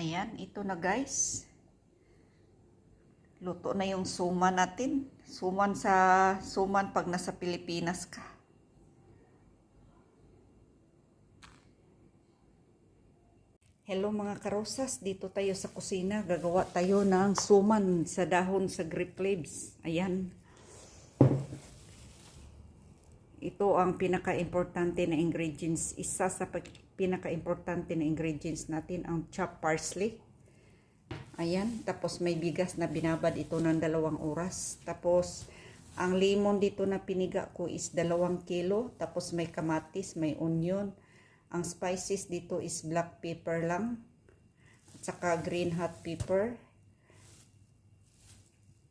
Ayan, ito na guys. Luto na yung suman natin. Suman pag nasa Pilipinas ka. Hello mga karosas, dito tayo sa kusina. Gagawa tayo ng suman sa dahon sa grape leaves. Ayan. Ito ang pinaka-importante na ingredients. Isa sa pinaka-importante na ingredients natin, ang chopped parsley. Ayan, tapos may bigas na binabad ito ng 2 oras. Tapos, ang lemon dito na piniga ko is 2 kilo. Tapos may kamatis, may onion. Ang spices dito is black pepper lang. At saka green hot pepper.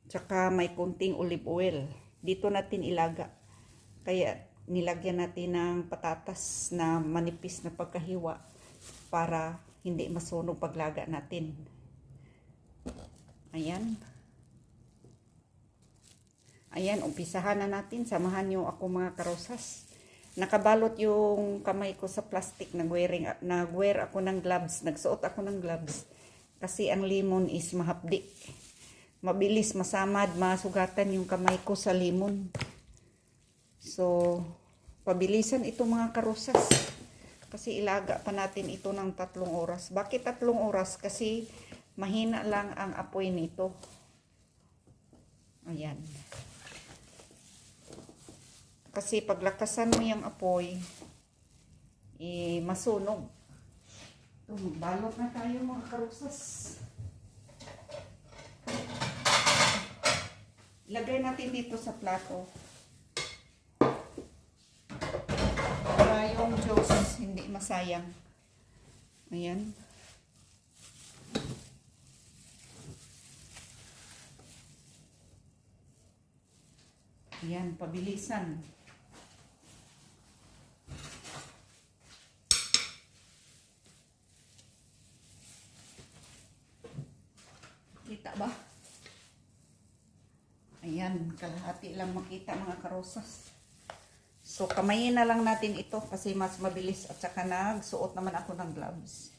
Tsaka may kunting olive oil. Dito natin ilaga. Kaya nilagyan natin ng patatas na manipis na pagkahiwa para hindi masunog paglaga natin. Ayan. Ayan, umpisahan na natin. Samahan nyo ako mga karosas. Nakabalot yung kamay ko sa plastic. Nag-wear ako ng gloves. Nagsuot ako ng gloves. Kasi ang lemon is mahapdi. Mabilis masamad, masugatan yung kamay ko sa lemon. So, pabilisan ito mga karosas. Kasi ilaga pa natin ito ng 3 oras. Bakit 3 oras? Kasi mahina lang ang apoy nito. Ayan. Kasi paglakasan mo yung apoy, masunog. Ito, magbalot na tayo mga karosas. Ilagay natin dito sa plato. Para yung juice hindi masayang. Ayan. Ayan, pabilisan. Kita ba? Ayan, kalahati lang makita mga karosas. So, kamayin na lang natin ito kasi mas mabilis at saka nagsuot naman ako ng gloves.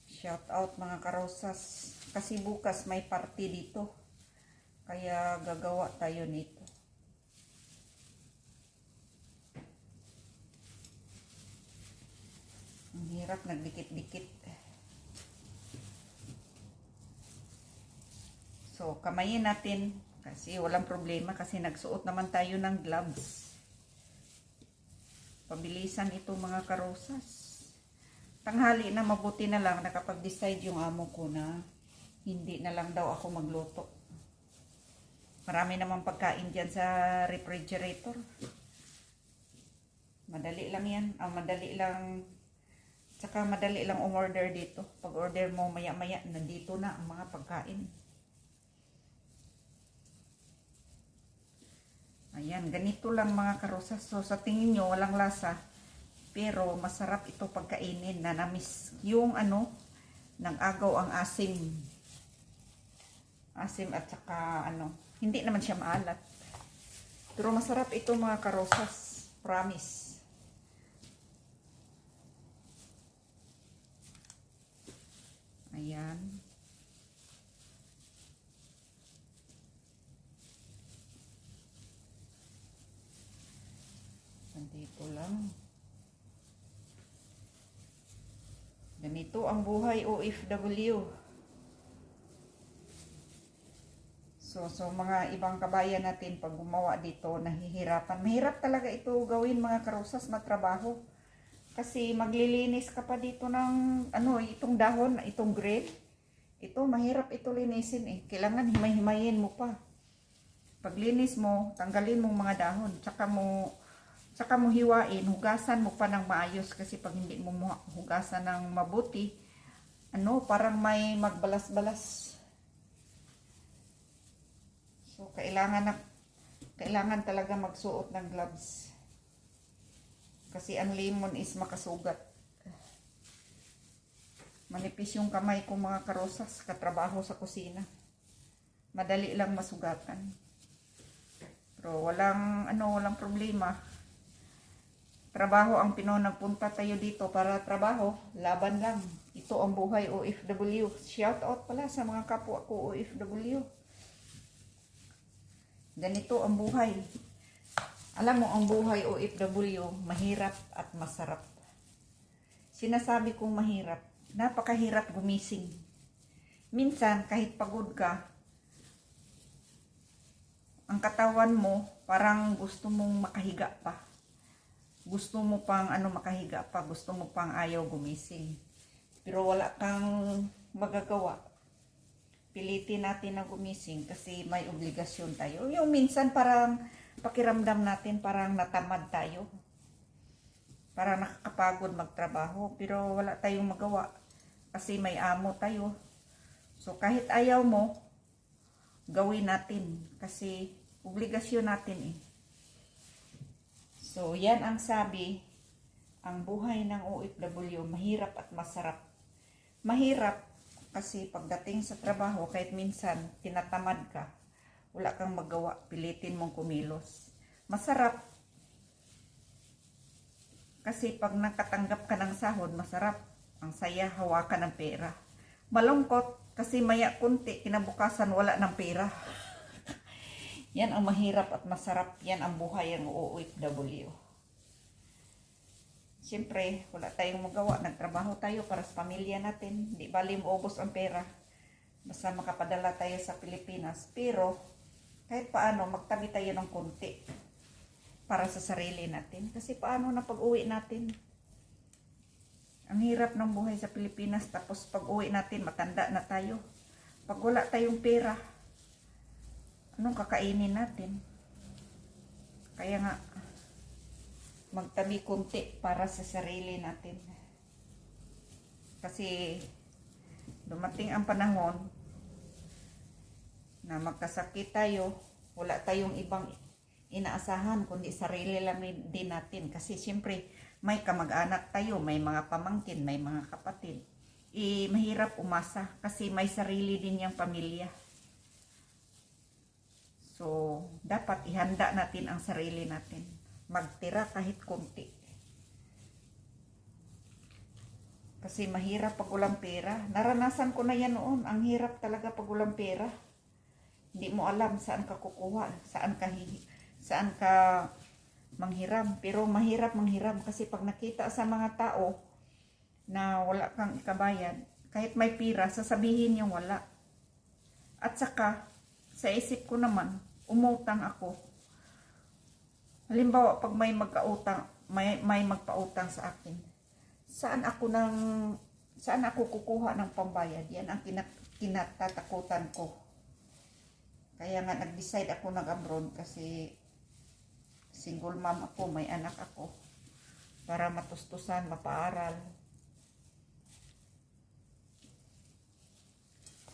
Shout out mga karosas. Kasi bukas may party dito. Kaya gagawa tayo nito. Ang hirap, nagdikit-dikit. So, kamayin natin. Kasi walang problema kasi nagsuot naman tayo ng gloves. Pabilisan ito mga karosas. Tanghali na, mabuti na lang nakapag-decide yung amo ko na hindi na lang daw ako magluto. Marami namang pagkain dyan sa refrigerator. Madali lang yan. Madali lang. Tsaka madali lang umorder dito. Pag order mo maya-maya, nandito na ang mga pagkain. Ayan, ganito lang mga karosas. So sa tingin nyo, walang lasa. Pero masarap ito pagkainin na namis yung nag-agaw ang asim. Asim at saka hindi naman siya maalat. Pero masarap ito mga karosas. Promise. Ayan. Nandito lang. Ganito ang buhay OFW. So mga ibang kabayan natin pag gumawa dito, nahihirapan. Mahirap talaga ito gawin mga karosas, matrabaho. Kasi maglilinis ka pa dito ng itong dahon, itong grape. Ito, mahirap ito linisin eh. Kailangan himay-himayin mo pa. Paglinis mo, tanggalin mo mga dahon. Tsaka mo hiwain, hugasan mo pa ng maayos. Kasi pag hindi mo hugasan ng mabuti, parang may magbalas-balas. So, kailangan talaga magsuot ng gloves. Kasi ang lemon is makasugat. Manipis yung kamay ko mga karosas, katrabaho sa kusina. Madali lang masugatan. Pero walang problema. Trabaho ang nagpunta tayo dito para trabaho, laban lang. Ito ang buhay OFW. Shout out pala sa mga kapwa ko OFW. Ganito ang buhay. Alam mo, ang buhay OFW, mahirap at masarap. Sinasabi kong mahirap, napakahirap gumising. Minsan, kahit pagod ka, ang katawan mo, parang gusto mong makahiga pa. Gusto mo pang makahiga pa, gusto mo pang ayaw gumising. Pero wala kang magagawa. Pilitin natin na gumising kasi may obligasyon tayo. Yung minsan parang pakiramdam natin parang natamad tayo. Parang nakakapagod magtrabaho, pero wala tayong magawa kasi may amo tayo. So kahit ayaw mo, gawin natin kasi obligasyon natin eh. So, yan ang sabi, ang buhay ng OFW, mahirap at masarap. Mahirap kasi pagdating sa trabaho, kahit minsan tinatamad ka, wala kang magawa, pilitin mong kumilos. Masarap kasi pag nakatanggap ka ng sahod, masarap. Ang saya, hawakan ng pera. Malungkot kasi maya kunti, kinabukasan wala ng pera. Yan ang mahirap at masarap. Yan ang buhay ng OFW. Siyempre, wala tayong magawa. Nagtrabaho tayo para sa pamilya natin. Di bali maubos ang pera. Basta makapadala tayo sa Pilipinas. Pero, kahit paano, magtabi tayo ng konti para sa sarili natin. Kasi paano na pag-uwi natin? Ang hirap ng buhay sa Pilipinas. Tapos pag-uwi natin, matanda na tayo. Pag wala tayong pera, anong kakainin natin? Kaya nga, magtabi konti para sa sarili natin. Kasi, dumating ang panahon na magkasakit tayo, wala tayong ibang inaasahan, kundi sarili lang din natin. Kasi siyempre, may kamag-anak tayo, may mga pamangkin, may mga kapatid. Mahirap umasa kasi may sarili din yung pamilya. So, dapat ihanda natin ang sarili natin. Magtira kahit konti. Kasi mahirap pag walang pera. Naranasan ko na yan noon. Ang hirap talaga pag walang pera. Hindi mo alam saan ka kukuha, saan ka manghiram. Pero mahirap manghiram kasi pag nakita sa mga tao na wala kang ikabayad, kahit may pera, sasabihin yung wala. At saka, sa isip ko naman, umutang ako. Halimbawa, pag may magpautang sa akin, saan ako kukuha ng pambayad? Yan ang kinatatakutan ko. Kaya nga nag-decide ako nag-abroad kasi single mom ako, may anak ako. Para matustusan, mapaaral.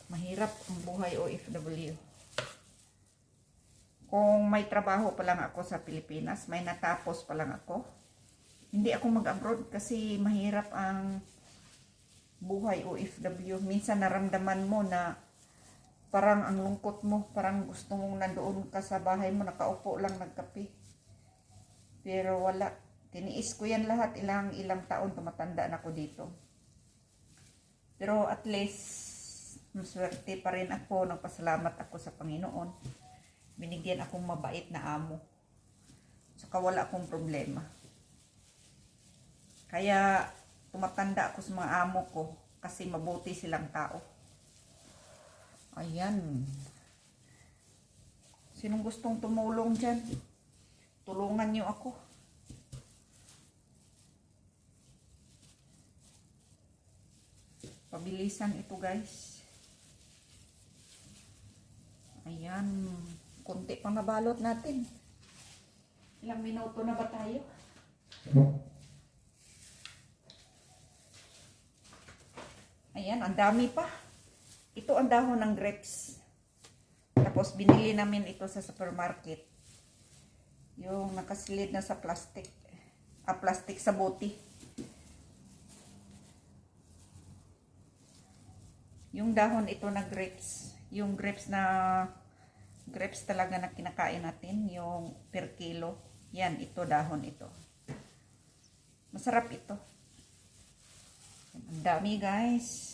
Mahirap ang buhay OFW. Kung may trabaho pa lang ako sa Pilipinas, may natapos pa lang ako, hindi ako mag-abroad kasi mahirap ang buhay OFW. Minsan naramdaman mo na parang ang lungkot mo, parang gusto mong nandoon ka sa bahay mo, nakaupo lang nagkape. Pero wala. Tiniis ko yan lahat, ilang taon, tumatanda na ako dito. Pero at least, maswerte pa rin ako, nagpasalamat ako sa Panginoon. Binigyan akong mabait na amo. Saka wala akong problema. Kaya tumatanda ako sa mga amo ko kasi mabuti silang tao. Ayan. Sinong gustong tumulong dyan? Tulungan niyo ako. Pabilisan ito guys. Ayan. Kunti pang nabalot natin. Ilang minuto na ba tayo? Ayan, ang dami pa. Ito ang dahon ng grapes. Tapos binili namin ito sa supermarket. Yung nakasilid na sa plastic. Plastic sa bote. Yung dahon ito na grapes. Yung grapes talaga na kinakain natin. Yung per kilo. Yan, ito dahon ito. Masarap ito. Ang dami guys.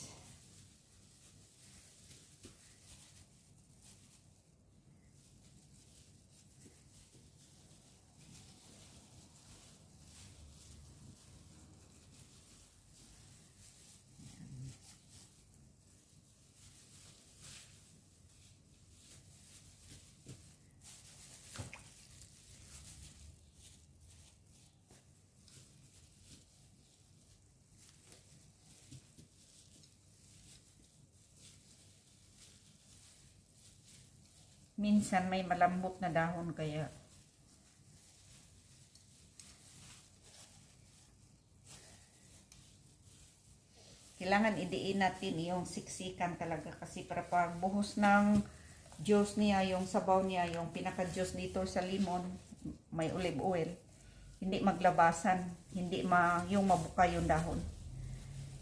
Minsan may malambot na dahon kaya kailangan idiin natin yung siksikan talaga kasi para pag buhos ng juice niya, yung sabaw niya, yung pinaka-juice dito sa limon, may olive oil, hindi maglabasan, hindi yung mabuka yung dahon.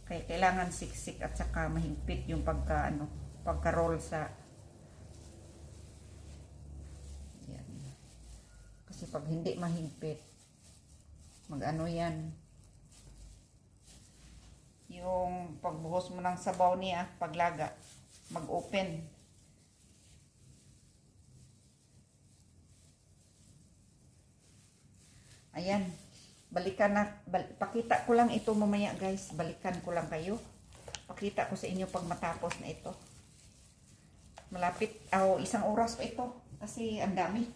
Kaya kailangan siksik at saka mahigpit yung pagka-roll sa yan. Kasi pag hindi mahigpit, mag-ano yan, yung pagbuhos mo ng sabaw niya, paglaga, mag-open. Ayan, balikan na, pakita ko lang ito mamaya guys, balikan ko lang kayo. Pakita ko sa inyo pag matapos na ito. Malapit, isang oras pa ito, kasi ang dami.